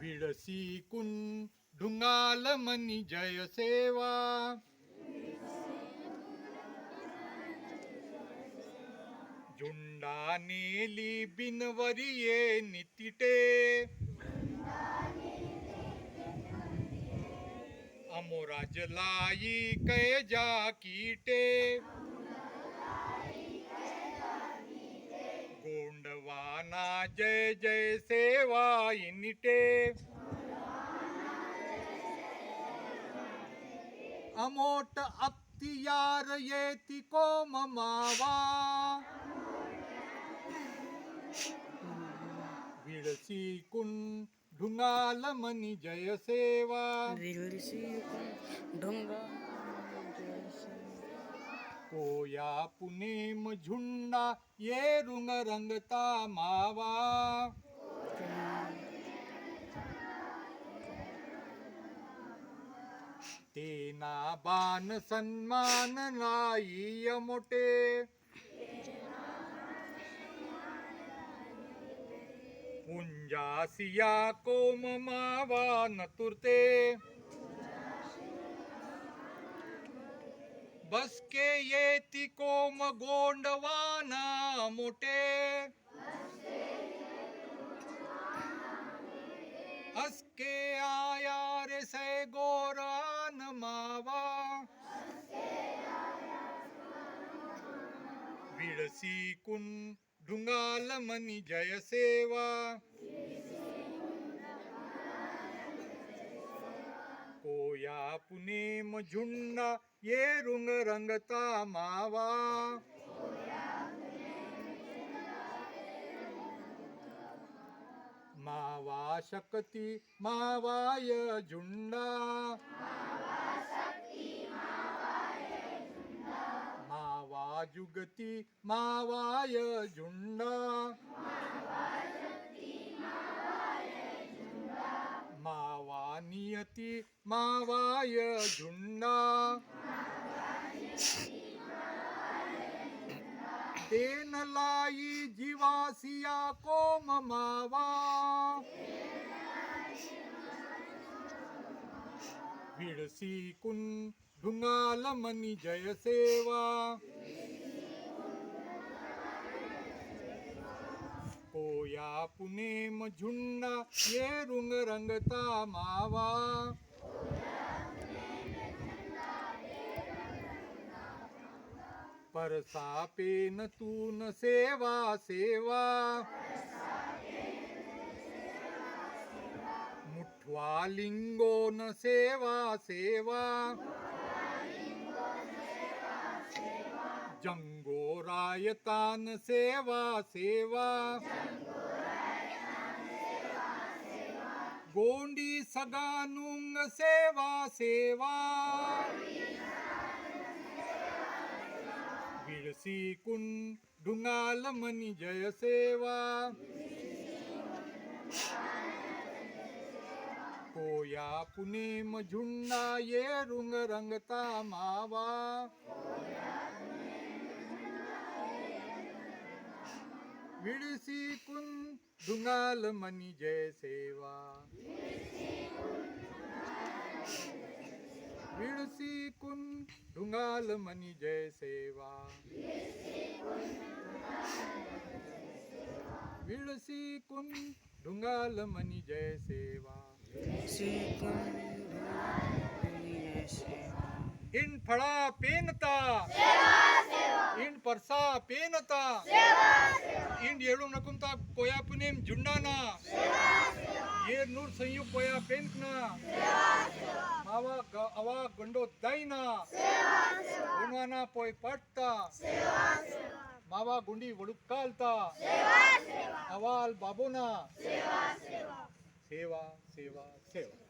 विडसी कुन ढुंगाल मनी जय सेवा. झुंडा नेली बिनवरी ये नितिटे. अमोराज लाई कै जा कीटे. गोंडवाना जय जय सेवा इनिटे. अमोट अख्तियार येती कोम मावा. विडसी कुन ढुंगाल मनी जय सेवा. कोया पुनेम झुंडा ये रुंग रंगता मावा. तेना बान सन्मान लाई मोटे. पुंजासिया कोम मावा नतुरते. बसके येती कोम गोंडवाना मोटे. असके आया रे से गोरान मावा. विडसी कुन ढुंगाल मनी जय सेवा. कोया पुनेम झुंडा ये रुंग रंगता मावा. मावा शक्ति मावाय झुंडा. मावा जुगती मावाय झुंडा. मावा नियती मावाय झुंडा. तेन लाई जीवासिया कोम मावा. विडसी कुन ढुंगाल मनी जय सेवा. कोया पुनेम झुंडा ये रुंग रंगता मावा. परसा पेन तून सेवा सेवा. मुठवा लिंगोन सेवा सेवा. जंगो रायतान सेवा सेवा. गोंडी सगानुंग सेवा सेवा. विडसी कुन ढुंगाल मनी जय सेवा. कोया पुनेम झुंडा ये रुंग रंगता मावा. विडसी कुन ढुंगाल मनी जय सेवा. विडसी कुन ढुंगाल मनी जय सेवा. विडसी कुन ढुंगाल मनी जय सेवा. इन फळा पेनता. इन परसा पेनता. इन येळू नकुंता कोया पुनेम झुंडाना. ये नूर संयुक्त कोया पेंकना. मावा अवा गंडो दाईना. गुणवाना पोय पटता. मावा गुंडी वडुक्कालता. अवाल बाबोना. सेवा सेवा सेवा.